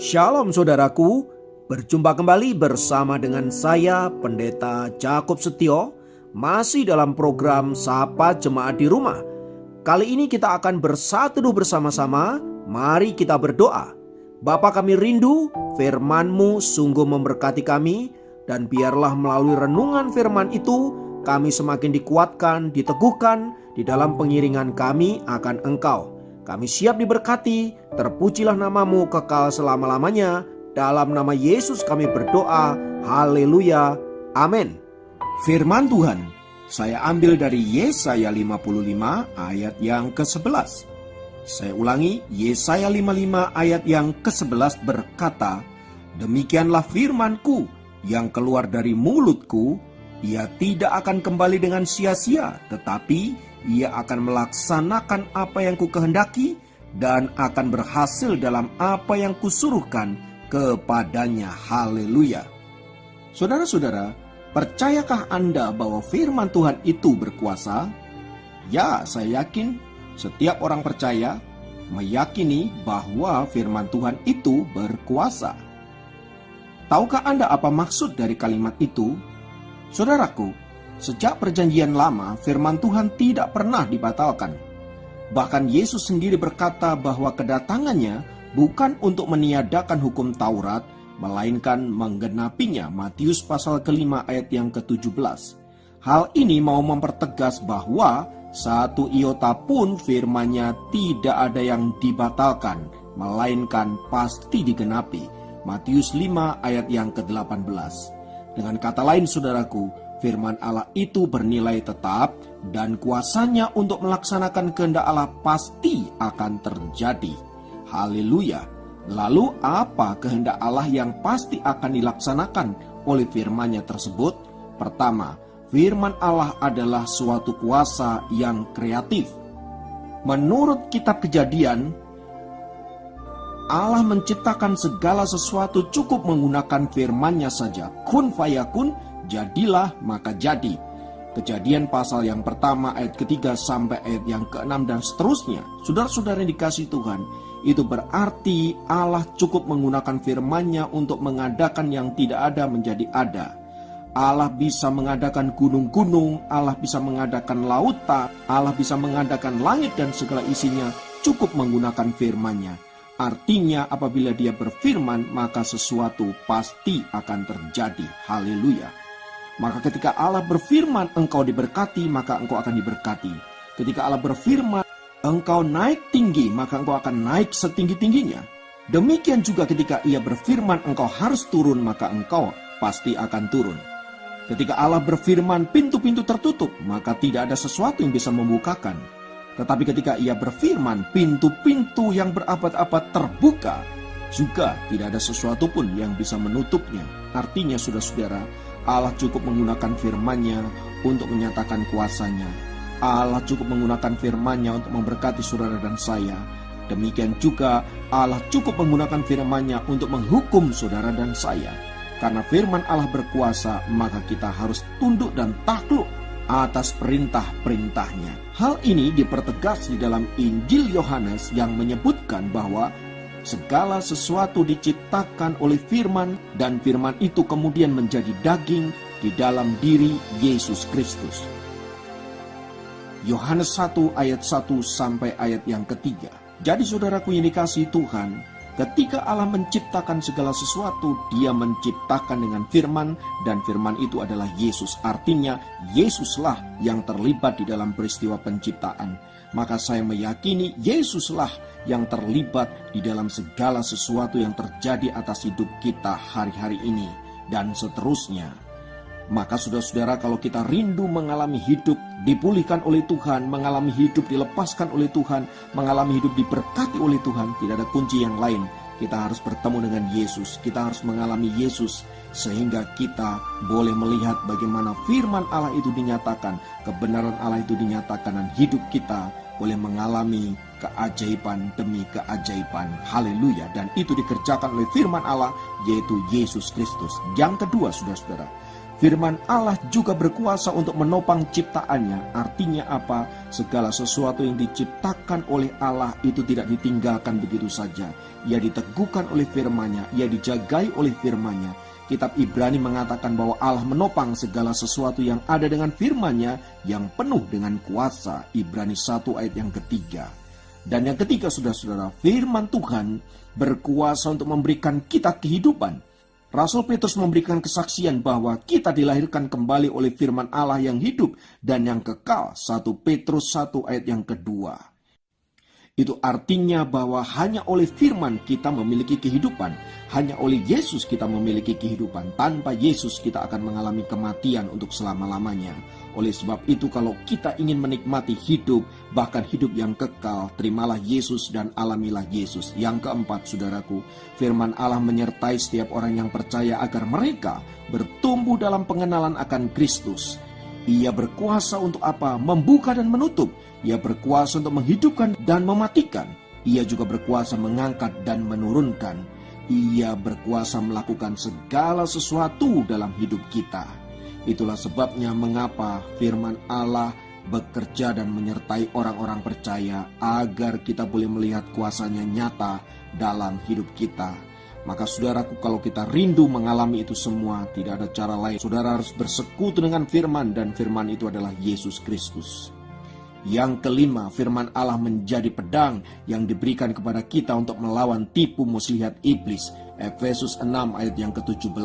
Shalom saudaraku, berjumpa kembali bersama dengan saya Pendeta Jakob Setio, masih dalam program Sapa Jemaat di Rumah. Kali ini kita akan bersatu bersama-sama, mari kita berdoa. Bapa kami rindu, firman-Mu sungguh memberkati kami, dan biarlah melalui renungan firman itu, kami semakin dikuatkan, diteguhkan di dalam pengiringan kami akan Engkau. Kami siap diberkati, terpujilah nama-Mu kekal selama-lamanya. Dalam nama Yesus kami berdoa, haleluya, amin. Firman Tuhan, saya ambil dari Yesaya 55 ayat yang ke-11. Saya ulangi, Yesaya 55 ayat yang ke-11 berkata, "Demikianlah firman-Ku yang keluar dari mulutku, ia tidak akan kembali dengan sia-sia, tetapi ia akan melaksanakan apa yang kukehendaki dan akan berhasil dalam apa yang kusuruhkan kepadanya." Haleluya. Saudara-saudara, percayakah Anda bahwa firman Tuhan itu berkuasa? Ya, saya yakin setiap orang percaya meyakini bahwa firman Tuhan itu berkuasa. Tahukah Anda apa maksud dari kalimat itu? Saudaraku, sejak perjanjian lama, firman Tuhan tidak pernah dibatalkan. Bahkan Yesus sendiri berkata bahwa kedatangannya bukan untuk meniadakan hukum Taurat, melainkan menggenapinya. Matius pasal ke-5 ayat yang ke-17. Hal ini mau mempertegas bahwa satu iota pun firman-Nya tidak ada yang dibatalkan, melainkan pasti digenapi. Matius 5 ayat yang ke-18. Dengan kata lain saudaraku, firman Allah itu bernilai tetap dan kuasanya untuk melaksanakan kehendak Allah pasti akan terjadi. Haleluya. Lalu apa kehendak Allah yang pasti akan dilaksanakan oleh firman-Nya tersebut? Pertama, firman Allah adalah suatu kuasa yang kreatif. Menurut kitab Kejadian, Allah menciptakan segala sesuatu cukup menggunakan firman-Nya saja. Kun fayakun, jadilah maka jadi. Kejadian pasal yang pertama ayat ketiga sampai ayat yang ke-6 dan seterusnya. Saudara-saudara yang dikasihi Tuhan, itu berarti Allah cukup menggunakan firman-Nya untuk mengadakan yang tidak ada menjadi ada. Allah bisa mengadakan gunung-gunung, Allah bisa mengadakan lautan, Allah bisa mengadakan langit dan segala isinya, cukup menggunakan firman-Nya. Artinya apabila Dia berfirman, maka sesuatu pasti akan terjadi. Haleluya. Maka ketika Allah berfirman, engkau diberkati, maka engkau akan diberkati. Ketika Allah berfirman, engkau naik tinggi, maka engkau akan naik setinggi-tingginya. Demikian juga ketika Ia berfirman, engkau harus turun, maka engkau pasti akan turun. Ketika Allah berfirman, pintu-pintu tertutup, maka tidak ada sesuatu yang bisa membukakan. Tetapi ketika Ia berfirman, pintu-pintu yang berabad-abad terbuka, juga tidak ada sesuatu pun yang bisa menutupnya. Artinya saudara-saudara, Allah cukup menggunakan firman-Nya untuk menyatakan kuasanya. Allah cukup menggunakan firman-Nya untuk memberkati saudara dan saya. Demikian juga Allah cukup menggunakan firman-Nya untuk menghukum saudara dan saya. Karena firman Allah berkuasa, maka kita harus tunduk dan takluk atas perintah-perintahnya. Hal ini dipertegas di dalam Injil Yohanes yang menyebutkan bahwa segala sesuatu diciptakan oleh firman, dan firman itu kemudian menjadi daging di dalam diri Yesus Kristus. Yohanes 1 ayat 1 sampai ayat yang ketiga. Jadi saudaraku yang dikasihi Tuhan, ketika Allah menciptakan segala sesuatu, Dia menciptakan dengan firman, dan firman itu adalah Yesus. Artinya Yesuslah yang terlibat di dalam peristiwa penciptaan. Maka saya meyakini Yesuslah yang terlibat di dalam segala sesuatu yang terjadi atas hidup kita hari-hari ini dan seterusnya. Maka saudara-saudara, kalau kita rindu mengalami hidup dipulihkan oleh Tuhan, mengalami hidup dilepaskan oleh Tuhan, mengalami hidup diberkati oleh Tuhan, tidak ada kunci yang lain. Kita harus bertemu dengan Yesus, kita harus mengalami Yesus, sehingga kita boleh melihat bagaimana firman Allah itu dinyatakan, kebenaran Allah itu dinyatakan, dan hidup kita boleh mengalami keajaiban demi keajaiban. Haleluya. Dan itu dikerjakan oleh firman Allah, yaitu Yesus Kristus. Yang kedua saudara-saudara, Firman Allah juga berkuasa untuk menopang ciptaannya. Artinya apa? Segala sesuatu yang diciptakan oleh Allah itu tidak ditinggalkan begitu saja. Ia diteguhkan oleh firman-Nya, ia dijagai oleh firman-Nya. Kitab Ibrani mengatakan bahwa Allah menopang segala sesuatu yang ada dengan firman-Nya yang penuh dengan kuasa. Ibrani 1 ayat yang ketiga. Dan yang ketiga, saudara-saudara, firman Tuhan berkuasa untuk memberikan kita kehidupan. Rasul Petrus memberikan kesaksian bahwa kita dilahirkan kembali oleh firman Allah yang hidup dan yang kekal. 1 Petrus 1 ayat yang kedua. Itu artinya bahwa hanya oleh firman kita memiliki kehidupan. Hanya oleh Yesus kita memiliki kehidupan. Tanpa Yesus kita akan mengalami kematian untuk selama-lamanya. Oleh sebab itu kalau kita ingin menikmati hidup, bahkan hidup yang kekal, terimalah Yesus dan alamilah Yesus. Yang keempat, saudaraku, firman Allah menyertai setiap orang yang percaya agar mereka bertumbuh dalam pengenalan akan Kristus. Ia berkuasa untuk apa? Membuka dan menutup. Ia berkuasa untuk menghidupkan dan mematikan. Ia juga berkuasa mengangkat dan menurunkan. Ia berkuasa melakukan segala sesuatu dalam hidup kita. Itulah sebabnya mengapa firman Allah bekerja dan menyertai orang-orang percaya agar kita boleh melihat kuasanya nyata dalam hidup kita. Maka saudaraku, kalau kita rindu mengalami itu semua, tidak ada cara lain. Saudara harus bersekutu dengan firman, dan firman itu adalah Yesus Kristus. Yang kelima, firman Allah menjadi pedang yang diberikan kepada kita untuk melawan tipu muslihat iblis. Efesus 6 ayat yang ke-17.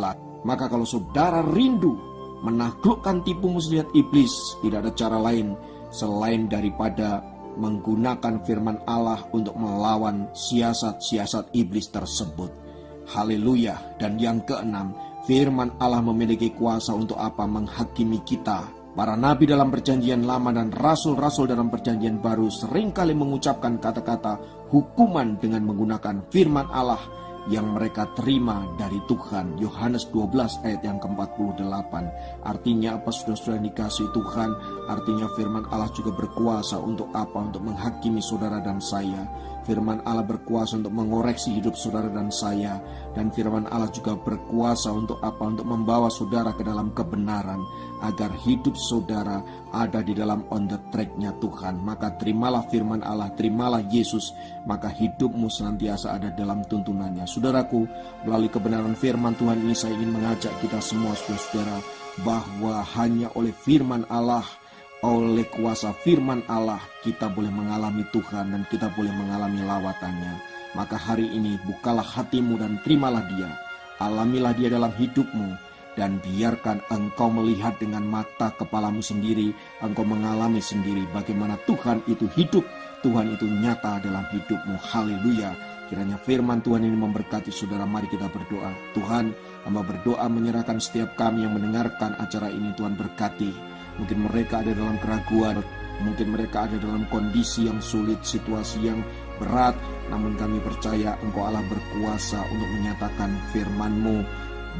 Maka kalau saudara rindu menaklukkan tipu muslihat iblis, tidak ada cara lain selain daripada menggunakan firman Allah untuk melawan siasat-siasat iblis tersebut. Haleluya. Dan yang keenam, firman Allah memiliki kuasa untuk apa? Menghakimi kita. Para nabi dalam perjanjian lama dan rasul-rasul dalam perjanjian baru seringkali mengucapkan kata-kata hukuman dengan menggunakan firman Allah yang mereka terima dari Tuhan. Yohanes 12 ayat yang ke-48. Artinya apa, saudara-saudara yang dikasihi Tuhan? Artinya firman Allah juga berkuasa untuk apa? Untuk menghakimi saudara dan saya. Firman Allah berkuasa untuk mengoreksi hidup saudara dan saya. Dan firman Allah juga berkuasa untuk apa? Untuk membawa saudara ke dalam kebenaran, agar hidup saudara ada di dalam on the track-nya Tuhan. Maka terimalah firman Allah, terimalah Yesus, maka hidupmu senantiasa ada dalam tuntunannya. Saudaraku, melalui kebenaran firman Tuhan ini saya ingin mengajak kita semua, saudara-saudara, bahwa hanya oleh firman Allah, oleh kuasa firman Allah, kita boleh mengalami Tuhan dan kita boleh mengalami lawatannya. Maka hari ini bukalah hatimu dan terimalah Dia. Alamilah Dia dalam hidupmu. Dan biarkan engkau melihat dengan mata kepalamu sendiri. Engkau mengalami sendiri bagaimana Tuhan itu hidup, Tuhan itu nyata dalam hidupmu. Haleluya. Kiranya firman Tuhan ini memberkati saudara. Mari kita berdoa. Tuhan, hamba berdoa menyerahkan setiap kami yang mendengarkan acara ini. Tuhan berkati. Mungkin mereka ada dalam keraguan, mungkin mereka ada dalam kondisi yang sulit, situasi yang berat, namun kami percaya Engkau Allah berkuasa untuk menyatakan firman-Mu,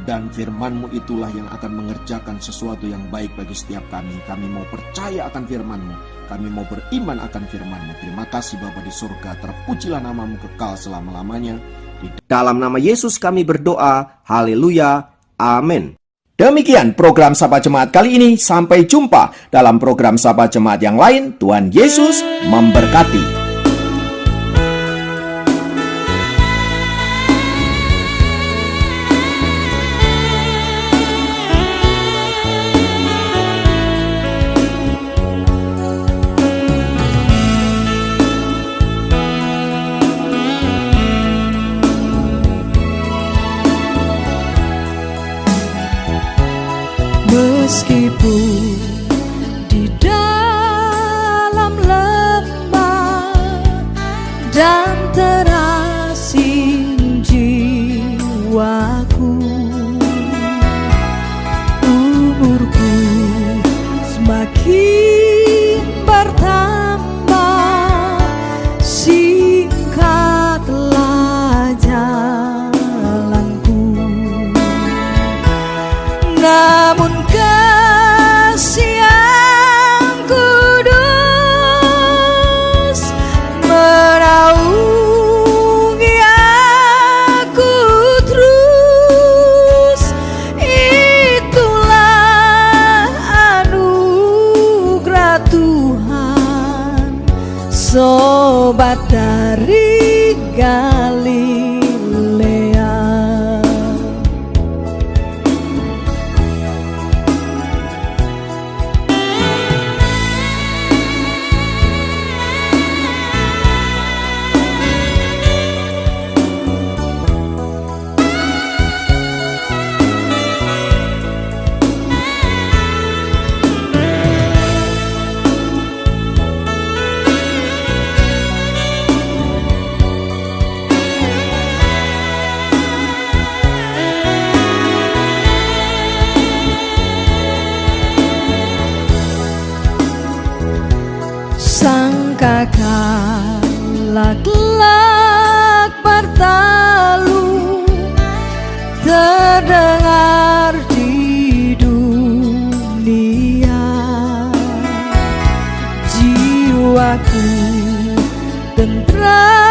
dan firman-Mu itulah yang akan mengerjakan sesuatu yang baik bagi setiap kami. Kami mau percaya akan firman-Mu, kami mau beriman akan firman-Mu. Terima kasih Bapa di surga, terpujilah nama-Mu kekal selama-lamanya. Di dalam nama Yesus kami berdoa, haleluya, amin. Demikian program Sapa Jemaat kali ini. Sampai jumpa dalam program Sapa Jemaat yang lain. Tuhan Yesus memberkati. Meskipun di dalam lembah dan terasing jiwaku, umurku semakin bertambah, singkatlah jalanku, namun kasih yang kudus menaungi sobat dari Galilea. Sangka kelak bertalu terdengar di dunia, jiwaku tentram